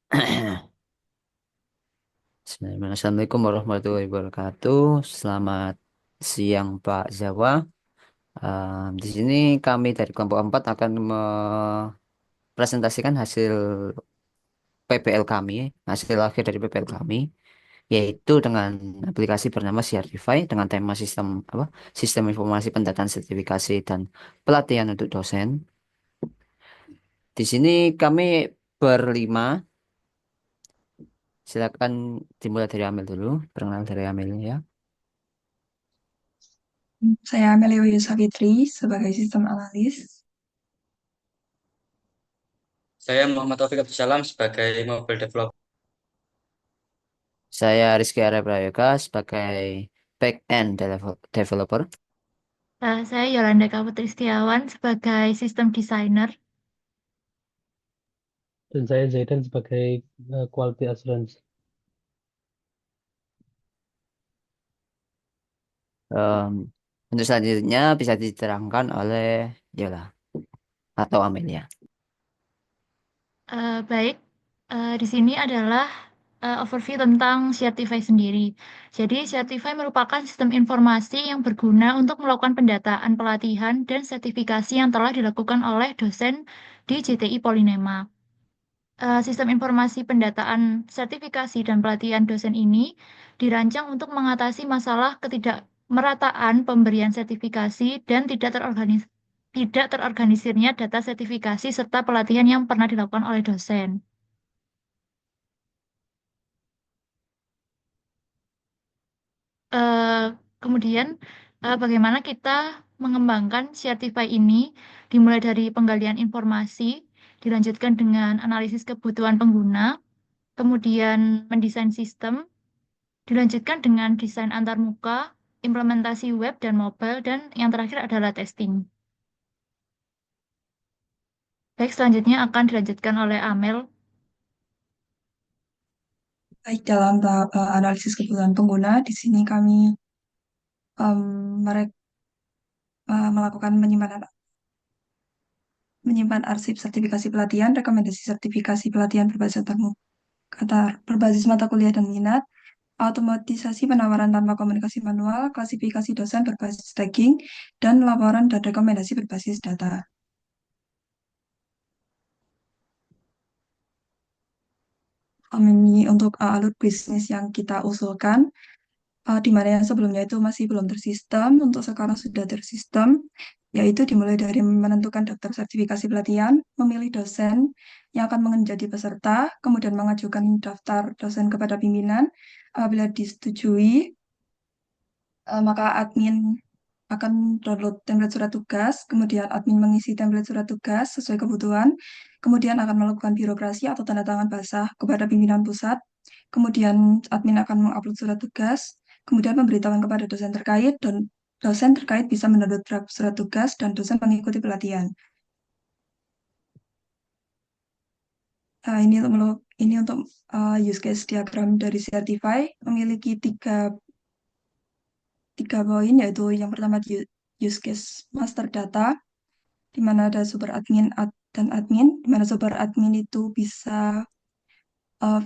Bismillahirrahmanirrahim. Assalamualaikum warahmatullahi wabarakatuh. Selamat siang Pak Zawa. Di sini kami dari kelompok 4 akan mempresentasikan hasil PPL kami, hasil akhir dari PPL kami, yaitu dengan aplikasi bernama Certify dengan tema sistem informasi pendataan sertifikasi dan pelatihan untuk dosen. Di sini kami berlima. Silakan dimulai dari Amel dulu, perkenalan dari Amel ya. Saya Amelia Yusafitri sebagai sistem analis. Saya Muhammad Taufik Abdul Salam sebagai mobile developer. Saya Rizky Arya Prayoga sebagai back-end developer. Saya Yolanda Kaputri Setiawan sebagai sistem designer. Dan saya Zaidan sebagai quality assurance. Em, untuk selanjutnya bisa diterangkan oleh Yola atau Amelia. Baik, di sini adalah overview tentang Certify sendiri. Jadi, Certify merupakan sistem informasi yang berguna untuk melakukan pendataan pelatihan dan sertifikasi yang telah dilakukan oleh dosen di JTI Polinema. Sistem informasi pendataan sertifikasi dan pelatihan dosen ini dirancang untuk mengatasi masalah ketidakmerataan pemberian sertifikasi dan tidak terorganisirnya data sertifikasi serta pelatihan yang pernah dilakukan oleh dosen. Eh, Kemudian, bagaimana kita mengembangkan Certify ini dimulai dari penggalian informasi, dilanjutkan dengan analisis kebutuhan pengguna, kemudian mendesain sistem, dilanjutkan dengan desain antarmuka, implementasi web dan mobile, dan yang terakhir adalah testing. Baik, selanjutnya akan dilanjutkan oleh Amel. Baik, dalam tahap analisis kebutuhan pengguna, di sini kami melakukan menyimpan arsip sertifikasi pelatihan, rekomendasi sertifikasi pelatihan berbasis mata kuliah dan minat, automatisasi penawaran tanpa komunikasi manual, klasifikasi dosen berbasis tagging, dan laporan dan rekomendasi berbasis data. Ini untuk alur bisnis yang kita usulkan, di mana yang sebelumnya itu masih belum tersistem, untuk sekarang sudah tersistem, yaitu dimulai dari menentukan daftar sertifikasi pelatihan, memilih dosen yang akan menjadi peserta, kemudian mengajukan daftar dosen kepada pimpinan. Apabila disetujui, maka admin akan download template surat tugas, kemudian admin mengisi template surat tugas sesuai kebutuhan, kemudian akan melakukan birokrasi atau tanda tangan basah kepada pimpinan pusat, kemudian admin akan mengupload surat tugas, kemudian memberitahukan kepada dosen terkait, dan dosen terkait bisa mendownload draft surat tugas, dan dosen mengikuti pelatihan. Ini untuk use case diagram dari Certify memiliki tiga poin, yaitu yang pertama use case master data, di mana ada super admin dan admin, di mana super admin itu bisa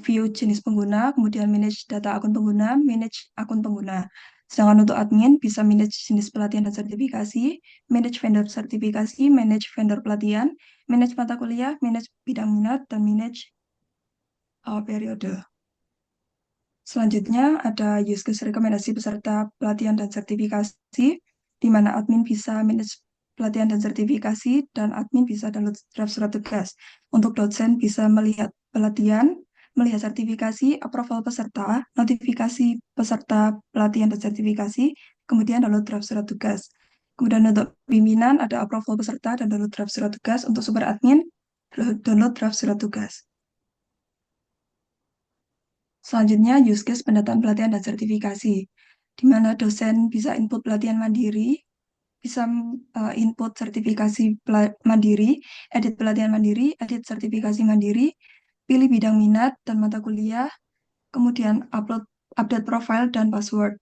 view jenis pengguna, kemudian manage data akun pengguna, manage akun pengguna. Sedangkan untuk admin bisa manage jenis pelatihan dan sertifikasi, manage vendor sertifikasi, manage vendor pelatihan, manage mata kuliah, manage bidang minat, dan manage periode. Selanjutnya ada use case rekomendasi peserta pelatihan dan sertifikasi, di mana admin bisa manage pelatihan dan sertifikasi, dan admin bisa download draft surat tugas. Untuk dosen bisa melihat pelatihan, melihat sertifikasi, approval peserta, notifikasi peserta pelatihan dan sertifikasi, kemudian download draft surat tugas. Kemudian untuk pimpinan ada approval peserta dan download draft surat tugas. Untuk super admin, download draft surat tugas. Selanjutnya, use case pendataan pelatihan dan sertifikasi, di mana dosen bisa input pelatihan mandiri, bisa input sertifikasi mandiri, edit pelatihan mandiri, edit sertifikasi mandiri, pilih bidang minat dan mata kuliah, kemudian update profile dan password.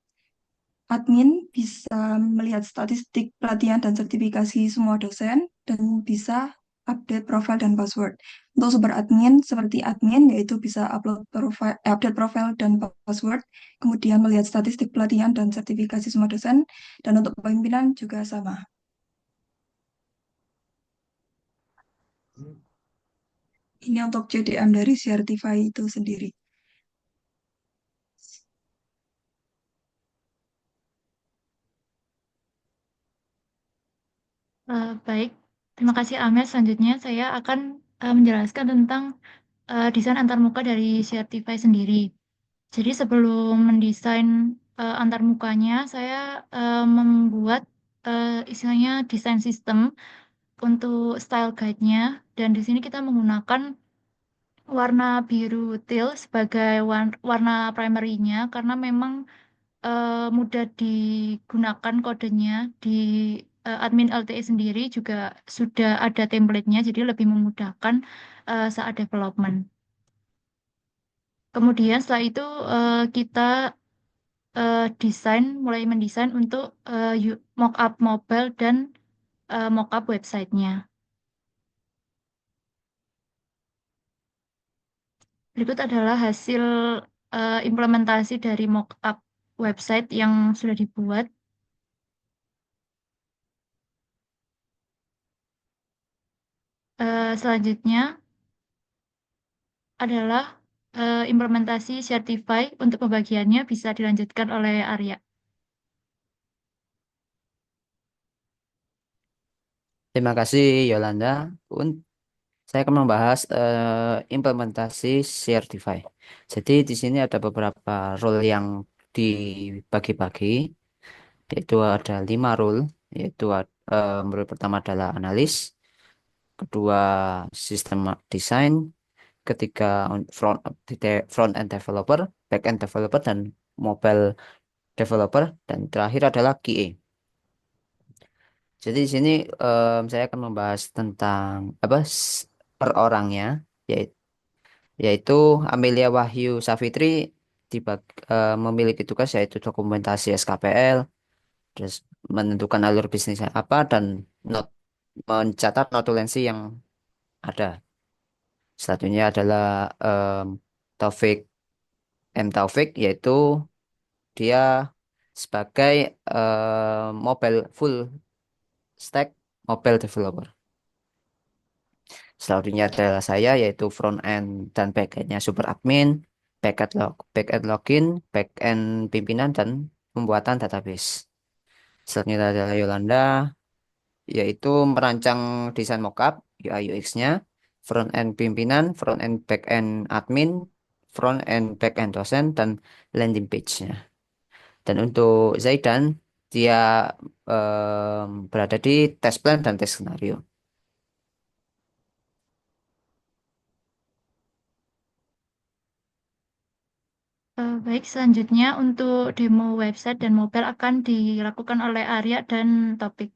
Admin bisa melihat statistik pelatihan dan sertifikasi semua dosen, dan bisa update profile dan password. Untuk super admin, seperti admin, yaitu bisa upload profile, update profile dan password, kemudian melihat statistik pelatihan dan sertifikasi semua dosen, dan untuk pemimpinan juga sama. Ini untuk JDM dari Certify itu sendiri. Baik, terima kasih Amel. Selanjutnya saya akan menjelaskan tentang desain antarmuka dari Certify sendiri. Jadi sebelum mendesain antarmukanya, saya membuat istilahnya desain sistem untuk style guide-nya. Dan di sini kita menggunakan warna biru teal sebagai warna primary-nya karena memang mudah digunakan kodenya di admin LTE sendiri juga sudah ada template-nya, jadi lebih memudahkan saat development. Kemudian setelah itu kita mulai mendesain untuk mockup mobile dan mockup websitenya. Berikut adalah hasil implementasi dari mockup website yang sudah dibuat. Selanjutnya adalah implementasi Certify untuk pembagiannya bisa dilanjutkan oleh Arya. Terima kasih Yolanda. Saya akan membahas implementasi Certify. Jadi di sini ada beberapa role yang dibagi-bagi, yaitu ada 5 role, yaitu role pertama adalah analis, kedua sistem desain, ketiga front end developer, back end developer, dan mobile developer, dan terakhir adalah QA. Jadi di sini saya akan membahas tentang apa per orangnya, yaitu yaitu Amelia Wahyu Safitri memiliki tugas yaitu dokumentasi SKPL, terus menentukan alur bisnisnya apa, dan not, mencatat notulensi yang ada. Satunya adalah Taufik Taufik, yaitu dia sebagai mobile full stack mobile developer. Selanjutnya adalah saya, yaitu front end dan back endnya super admin, back end login, back end pimpinan, dan pembuatan database. Selanjutnya adalah Yolanda, yaitu merancang desain mockup UI UX-nya, front end pimpinan, front end back end admin, front end back end dosen, dan landing page-nya. Dan untuk Zaidan, dia berada di test plan dan test skenario. Baik, selanjutnya untuk demo website dan mobile akan dilakukan oleh Arya dan Topik.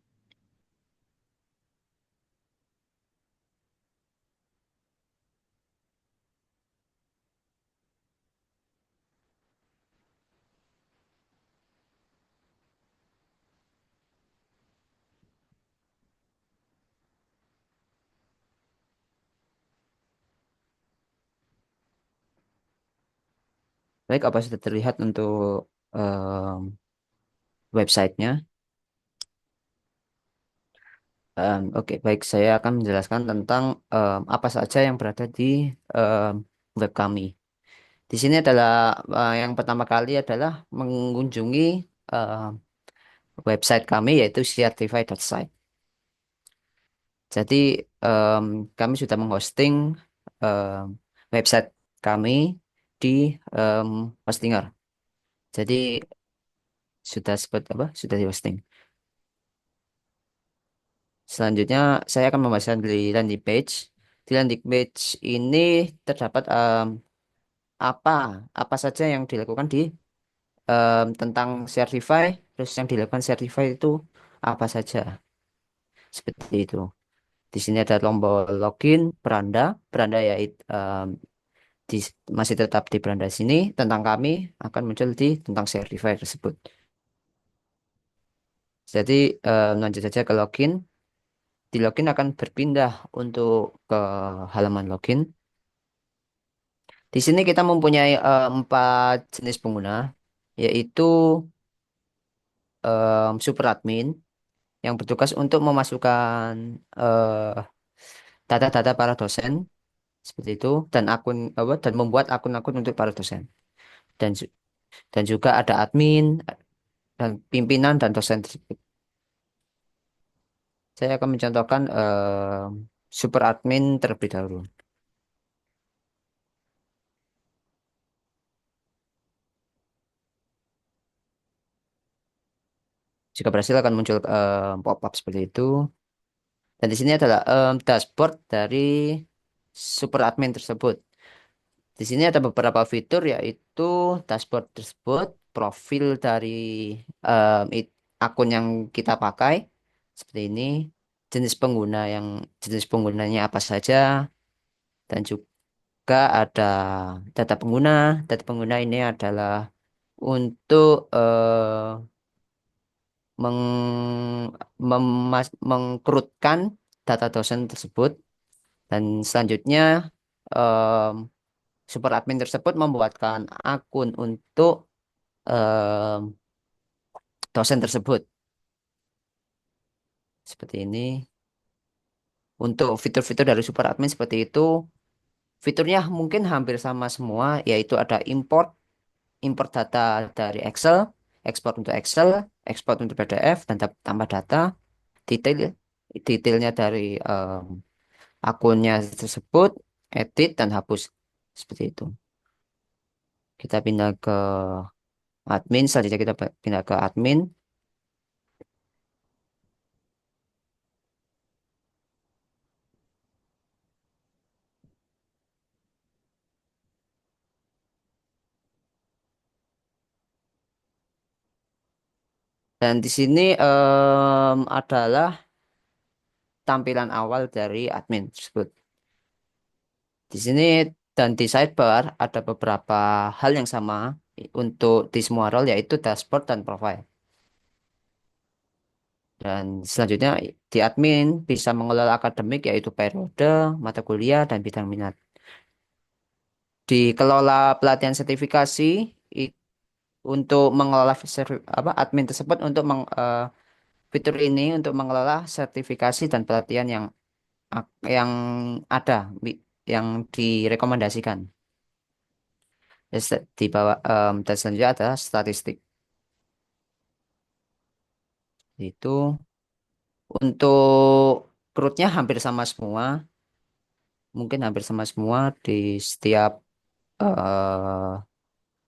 Baik, apa sudah terlihat untuk websitenya? Oke, baik. Saya akan menjelaskan tentang apa saja yang berada di em, web kami. Di sini adalah yang pertama kali adalah mengunjungi em, website kami, yaitu certify.site. Jadi em, kami sudah menghosting em, website kami di em, Hostinger. Jadi sudah seperti apa? Sudah di hosting. Selanjutnya, saya akan membahas di landing page. Di landing page ini terdapat apa apa saja yang dilakukan tentang Certify, terus yang dilakukan Certify itu apa saja, seperti itu. Di sini ada tombol login, beranda, beranda ya masih tetap di beranda sini. Tentang kami akan muncul di tentang Certify tersebut. Jadi lanjut saja ke login. di login akan berpindah untuk ke halaman login. Di sini kita mempunyai 4 jenis pengguna, yaitu super admin yang bertugas untuk memasukkan eh, data-data para dosen seperti itu dan akun apa dan membuat akun-akun untuk para dosen dan dan juga ada admin dan pimpinan dan dosen tersebut. Saya akan mencontohkan super admin terlebih dahulu. Jika berhasil akan muncul pop-up seperti itu. Dan di sini adalah dashboard dari super admin tersebut. Di sini ada beberapa fitur yaitu dashboard tersebut, profil dari akun yang kita pakai seperti ini, jenis pengguna jenis penggunanya apa saja, dan juga ada data pengguna. Data pengguna ini adalah untuk mengkerutkan data dosen tersebut dan selanjutnya em, super admin tersebut membuatkan akun untuk em, dosen tersebut seperti ini. Untuk fitur-fitur dari super admin seperti itu, fiturnya mungkin hampir sama semua, yaitu ada import data dari Excel, ekspor untuk Excel, ekspor untuk PDF, dan tambah data, detail detailnya dari akunnya tersebut, edit dan hapus seperti itu. Kita pindah ke admin, selanjutnya kita pindah ke admin. Dan di sini adalah tampilan awal dari admin tersebut. Di sini dan di sidebar ada beberapa hal yang sama untuk di semua role yaitu dashboard dan profile. Dan selanjutnya di admin bisa mengelola akademik yaitu periode, mata kuliah, dan bidang minat. Dikelola pelatihan sertifikasi i- untuk mengelola admin tersebut untuk fitur ini untuk mengelola sertifikasi dan pelatihan yang ada yang direkomendasikan. Di bawah dan selanjutnya adalah statistik. Itu untuk crewnya hampir sama semua, mungkin hampir sama semua di setiap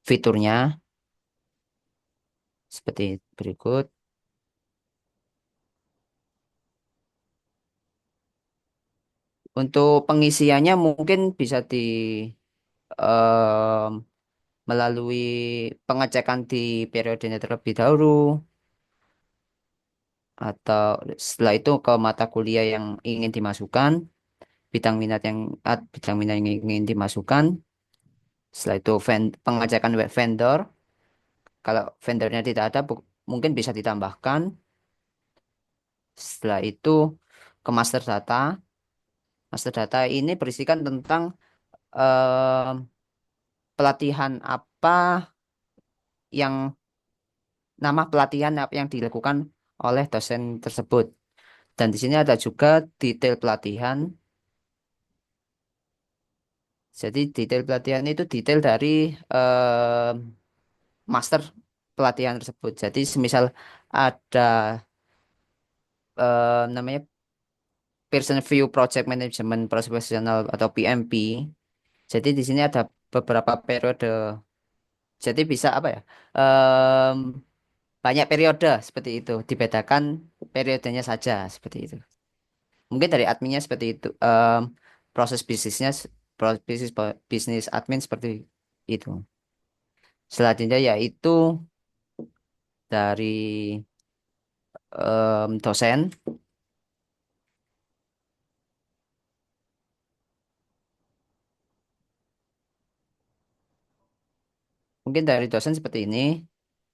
fiturnya seperti berikut. Untuk pengisiannya mungkin bisa em, melalui pengecekan di periodenya terlebih dahulu atau setelah itu ke mata kuliah yang ingin dimasukkan, bidang minat yang ingin dimasukkan. Setelah itu pengecekan web vendor. Kalau vendornya tidak ada, mungkin bisa ditambahkan. Setelah itu ke master data. Master data ini berisikan tentang em, pelatihan apa yang nama pelatihan apa yang dilakukan oleh dosen tersebut. Dan di sini ada juga detail pelatihan. Jadi detail pelatihan itu detail dari em, master pelatihan tersebut. Jadi semisal ada namanya Pearson View Project Management Professional atau PMP. Jadi di sini ada beberapa periode. Jadi bisa apa ya? Em, banyak periode seperti itu. Dibedakan periodenya saja seperti itu. Mungkin dari adminnya seperti itu. Proses bisnisnya, bisnis admin seperti itu. Selanjutnya yaitu dari dosen. Mungkin dari dosen seperti ini.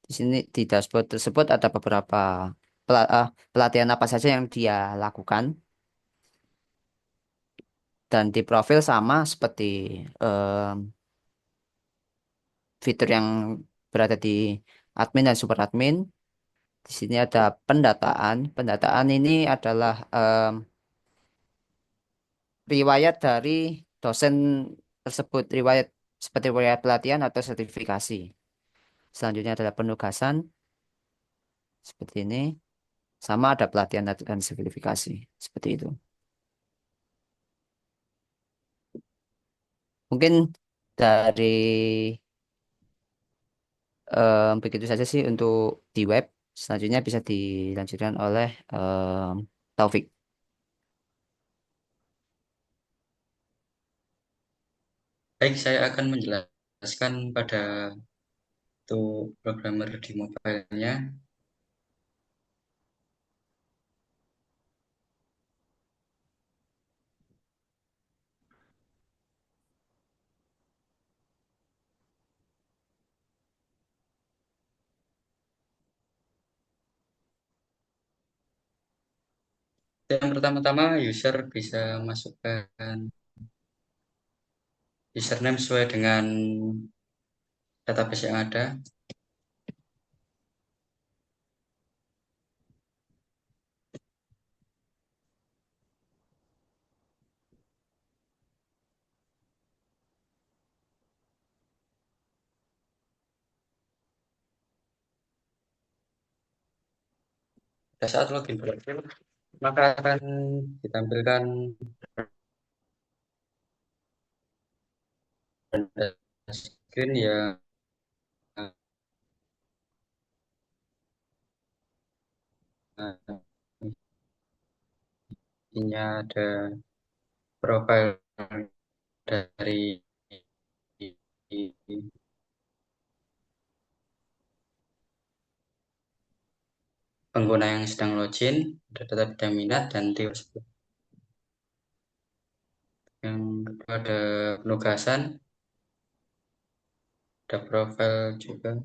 Di sini di dashboard tersebut ada beberapa pelatihan apa saja yang dia lakukan. Dan di profil sama seperti em, fitur yang berada di admin dan super admin. Di sini ada pendataan. Pendataan ini adalah riwayat dari dosen tersebut, riwayat seperti riwayat pelatihan atau sertifikasi. Selanjutnya adalah penugasan seperti ini. Sama ada pelatihan dan sertifikasi seperti itu. Mungkin dari begitu saja sih untuk di web. Selanjutnya bisa dilanjutkan oleh Taufik. Baik, saya akan menjelaskan pada untuk programmer di mobile-nya. Yang pertama-tama user bisa masukkan username sesuai dengan database yang ada. Pada saat login profil, maka akan ditampilkan screen yang isinya ada profil dari pengguna yang sedang login, ada data bidang minat dan tipe. Yang kedua ada penugasan, ada profil juga,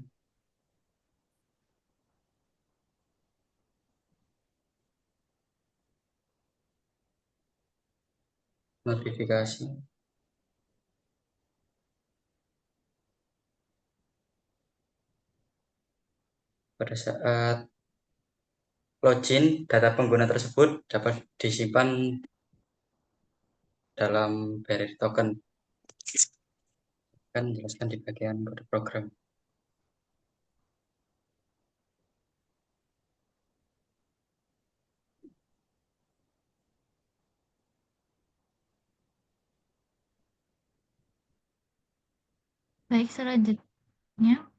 notifikasi. Pada saat login, data pengguna tersebut dapat disimpan dalam BRI token. Akan jelaskan di bagian kode program. Baik, selanjutnya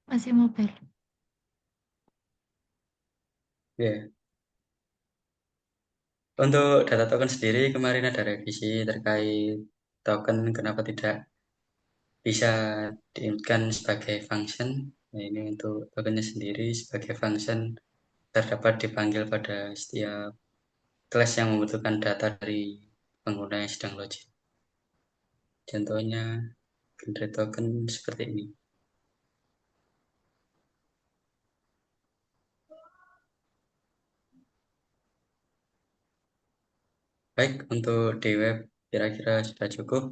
masih mobile. Ya. Untuk data token sendiri, kemarin ada revisi terkait token kenapa tidak bisa diinputkan sebagai function. Nah, ini untuk tokennya sendiri sebagai function terdapat dipanggil pada setiap kelas yang membutuhkan data dari pengguna yang sedang login. Contohnya generate token seperti ini. Baik, untuk di web kira-kira sudah cukup.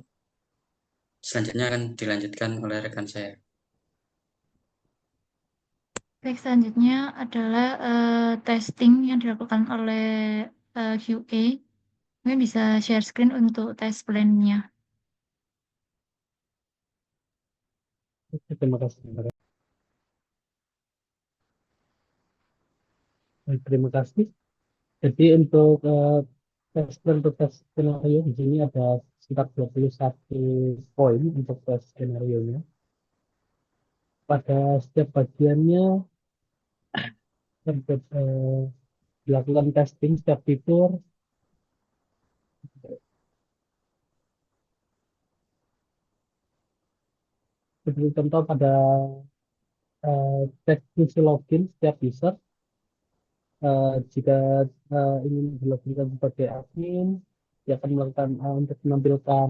Selanjutnya akan dilanjutkan oleh rekan saya. Baik, selanjutnya adalah testing yang dilakukan oleh QA. Mungkin bisa share screen untuk test plan-nya. Oke, terima kasih. Baik, terima kasih. Jadi untuk tes skenario di sini ada sekitar 21 poin untuk tes skenario-nya. Pada setiap bagiannya terdapat, dilakukan testing setiap fitur. Seperti contoh pada tes fungsi login setiap user. Jika ingin dilogin sebagai admin, dia akan melakukan untuk menampilkan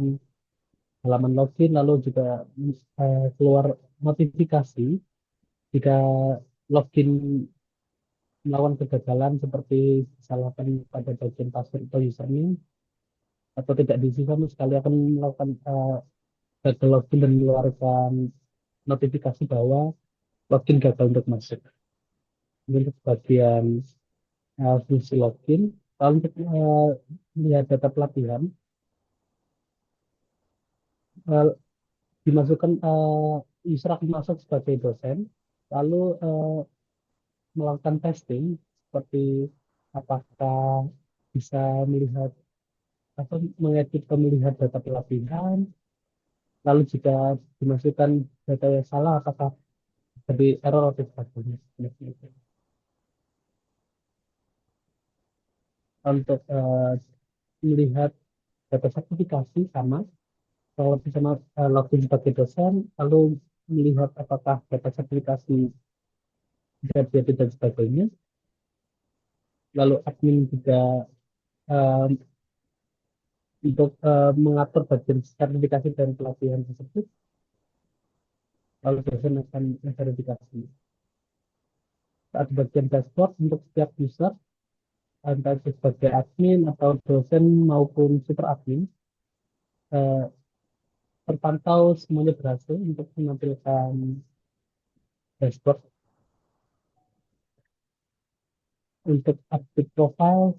halaman login, lalu juga keluar notifikasi jika login melawan kegagalan seperti kesalahan pada bagian password atau username. atau tidak diisi sama sekali akan melakukan gagal login dan mengeluarkan notifikasi bahwa login gagal untuk masuk. Ini untuk bagian fungsi login. Kalau untuk lihat data pelatihan, eh, dimasukkan user akan masuk sebagai dosen, lalu melakukan testing seperti apakah bisa melihat atau mengedit atau melihat data pelatihan, lalu jika dimasukkan data yang salah apakah jadi error atau sebagainya. Untuk melihat data sertifikasi sama, kalau bisa login sebagai dosen, lalu melihat apakah data sertifikasi jadi dan sebagainya. Lalu admin juga eh, untuk mengatur bagian sertifikasi dan pelatihan tersebut, lalu dosen akan verifikasi. Saat bagian dashboard untuk setiap user, entah itu sebagai admin atau dosen maupun super admin, eh, terpantau semuanya berhasil untuk menampilkan dashboard. Untuk update profile,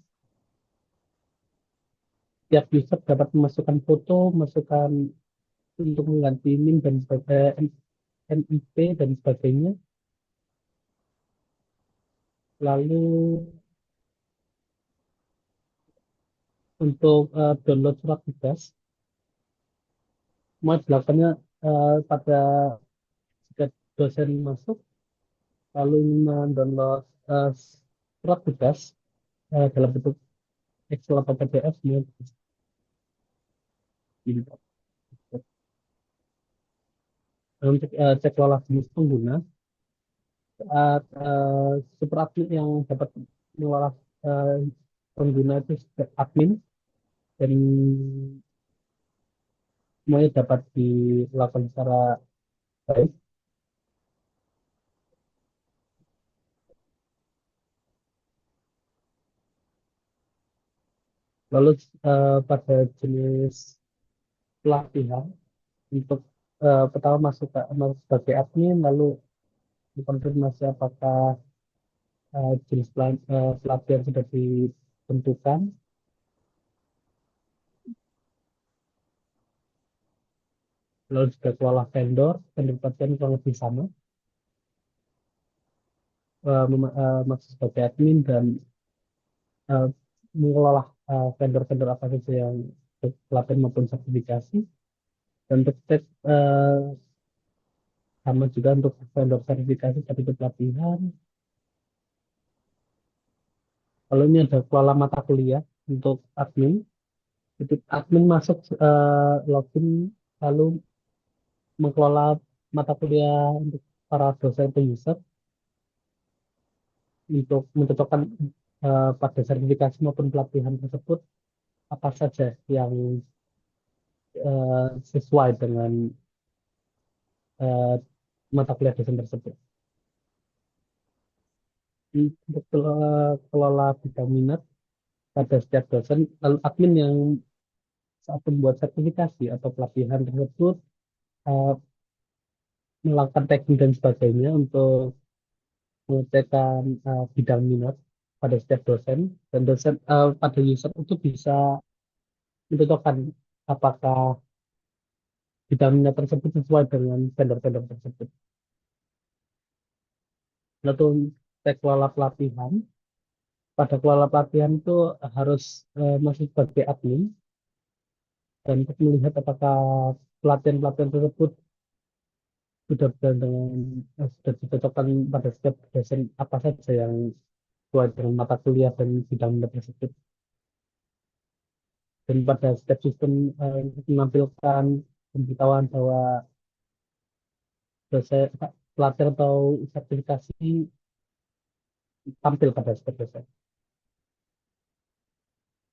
setiap user dapat memasukkan foto, masukkan untuk mengganti NIM dan sebagainya, NIP dan sebagainya. Lalu untuk download surat tugas, semua dilakukannya pada jika dosen masuk, lalu mendownload surat tugas dalam bentuk Excel atau PDF, semua di- untuk cek lola jenis pengguna, saat super admin yang dapat mengolah eh, pengguna itu admin dan semuanya dapat dilakukan secara baik. Lalu pada jenis pelatihan untuk pertama masuk sebagai admin, lalu dikonfirmasi apakah jenis pelatihan sudah ditentukan, lalu juga kelola vendor pelatihan kurang lebih sama, masuk sebagai admin dan uh, mengelola vendor-vendor apa saja yang pelatihan maupun sertifikasi, dan untuk cek sama juga untuk vendor sertifikasi tadi pelatihan. Kalau ini ada kelola mata kuliah untuk admin, itu admin masuk login lalu mengelola mata kuliah untuk para dosen atau user untuk mencocokkan pada sertifikasi maupun pelatihan tersebut apa saja yang sesuai dengan eh, mata kuliah dosen tersebut. Untuk kelola bidang minat pada setiap dosen, lalu admin yang saat membuat sertifikasi atau pelatihan tersebut eh, melakukan tagging dan sebagainya untuk mengecekkan bidang minat pada setiap dosen, dan dosen pada user itu bisa menentukan apakah bidang minat tersebut sesuai dengan vendor-vendor tersebut. Lalu cek kelola pelatihan, pada kelola pelatihan itu harus masuk sebagai admin dan untuk melihat apakah pelatihan-pelatihan tersebut sudah dengan sudah dicocokkan pada setiap dosen apa saja yang sesuai dengan mata kuliah dan bidang minat tersebut. Dan pada setiap sistem menampilkan pemberitahuan bahwa dosen pelatihan atau sertifikasi tampil pada setiap dosen.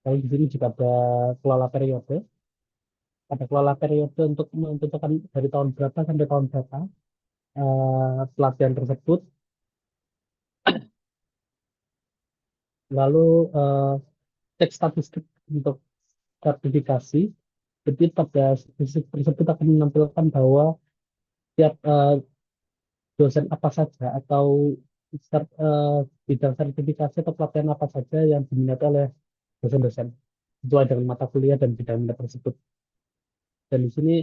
Lalu di sini juga ada kelola periode. Ada kelola periode untuk menentukan dari tahun berapa sampai tahun berapa pelatihan tersebut. Lalu cek statistik untuk sertifikasi, jadi pada sisi tersebut akan menampilkan bahwa tiap dosen apa saja atau bidang sertifikasi atau pelatihan apa saja yang diminati oleh dosen-dosen sesuai dengan mata kuliah dan bidang minat tersebut. Dan di sini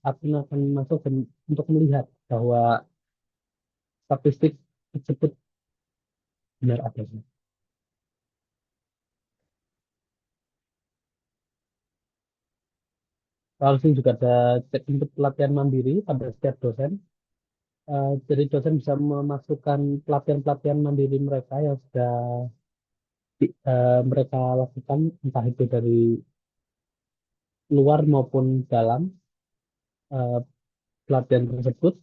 admin akan masuk untuk melihat bahwa statistik tersebut benar adanya. Langsung juga ada cek input pelatihan mandiri pada setiap dosen. Jadi dosen bisa memasukkan pelatihan-pelatihan mandiri mereka yang sudah mereka lakukan, entah itu dari luar maupun dalam eh, pelatihan tersebut.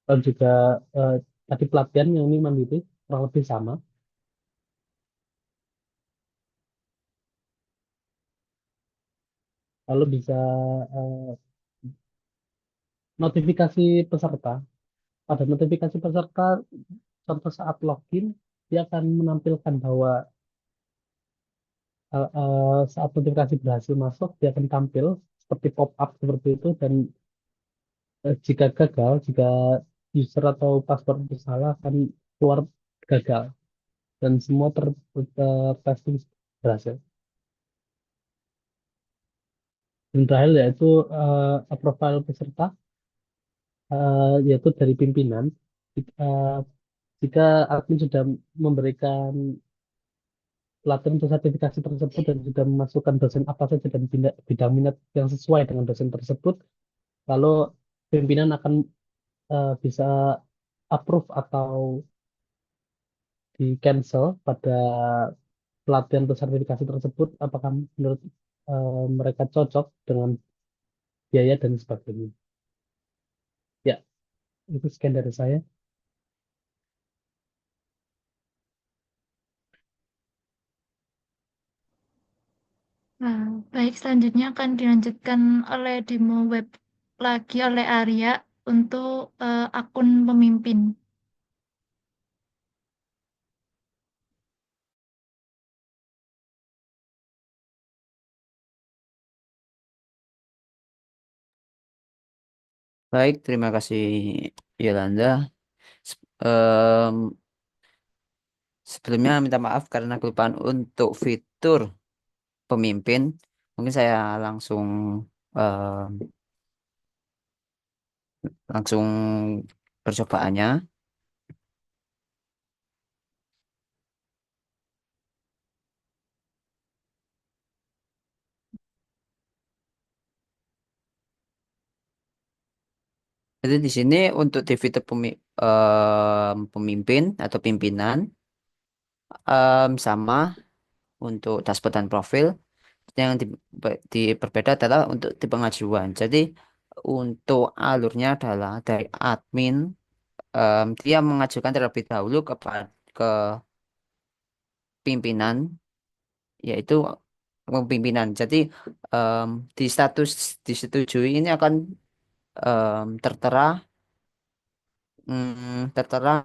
Dan juga eh, tadi pelatihan yang ini mandiri kurang lebih sama. Lalu bisa eh, notifikasi peserta. Pada notifikasi peserta, contoh saat login, dia akan menampilkan bahwa saat notifikasi berhasil masuk, dia akan tampil seperti pop-up seperti itu. Dan jika gagal, jika user atau password itu salah, akan keluar gagal. Dan semua testing berhasil. Dan terakhir yaitu profile peserta, yaitu dari pimpinan. Eh, Jika admin sudah memberikan pelatihan untuk sertifikasi tersebut dan sudah memasukkan dosen apa saja dan bidang minat yang sesuai dengan dosen tersebut, lalu pimpinan akan bisa approve atau di cancel pada pelatihan atau sertifikasi tersebut, apakah menurut mereka cocok dengan biaya dan sebagainya. Ya, itu sekian dari saya. Nah, baik, selanjutnya akan dilanjutkan oleh demo web lagi oleh Arya untuk akun pemimpin. Baik, terima kasih Yolanda. Em, Sebelumnya minta maaf karena kelupaan untuk fitur pemimpin. Mungkin saya langsung em, langsung percobaannya. Jadi di sini untuk di fitur pemimpin atau pimpinan sama untuk dashboard dan profil. Yang berbeda adalah untuk tipe pengajuan. Jadi untuk alurnya adalah dari admin, dia mengajukan terlebih dahulu ke pimpinan, yaitu pimpinan. Jadi em, di status disetujui ini akan tertera tertera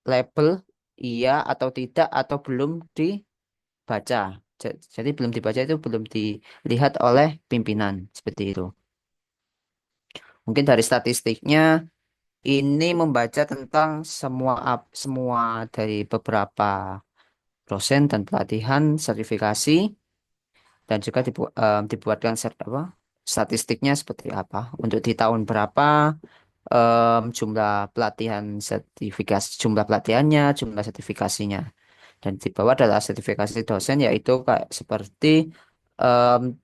label iya atau tidak atau belum dibaca. Jadi belum dibaca itu belum dilihat oleh pimpinan seperti itu. Mungkin dari statistiknya ini membaca tentang semua dari beberapa dosen dan pelatihan sertifikasi dan juga dibuatkan statistiknya seperti apa untuk di tahun berapa, jumlah pelatihan sertifikasi, jumlah pelatihannya, jumlah sertifikasinya. Dan di bawah adalah sertifikasi dosen, yaitu kayak seperti em,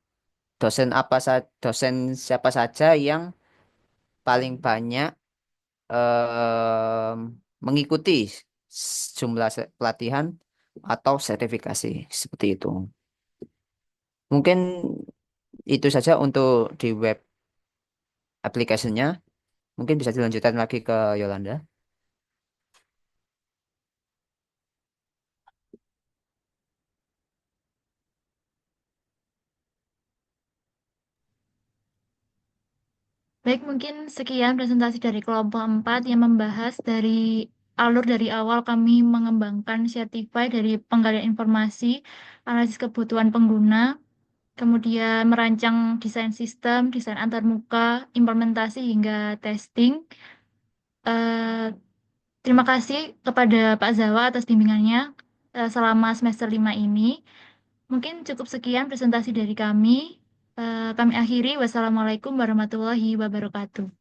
dosen siapa saja yang paling banyak mengikuti jumlah pelatihan atau sertifikasi seperti itu. Mungkin itu saja untuk di web aplikasinya. Mungkin bisa dilanjutkan lagi ke Yolanda. Baik, mungkin sekian presentasi dari kelompok 4 yang membahas dari alur dari awal kami mengembangkan Certify dari penggalian informasi, analisis kebutuhan pengguna, kemudian merancang desain sistem, desain antarmuka, implementasi hingga testing. Eh, Terima kasih kepada Pak Zawa atas bimbingannya selama semester 5 ini. Mungkin cukup sekian presentasi dari kami. Kami akhiri. Wassalamualaikum warahmatullahi wabarakatuh.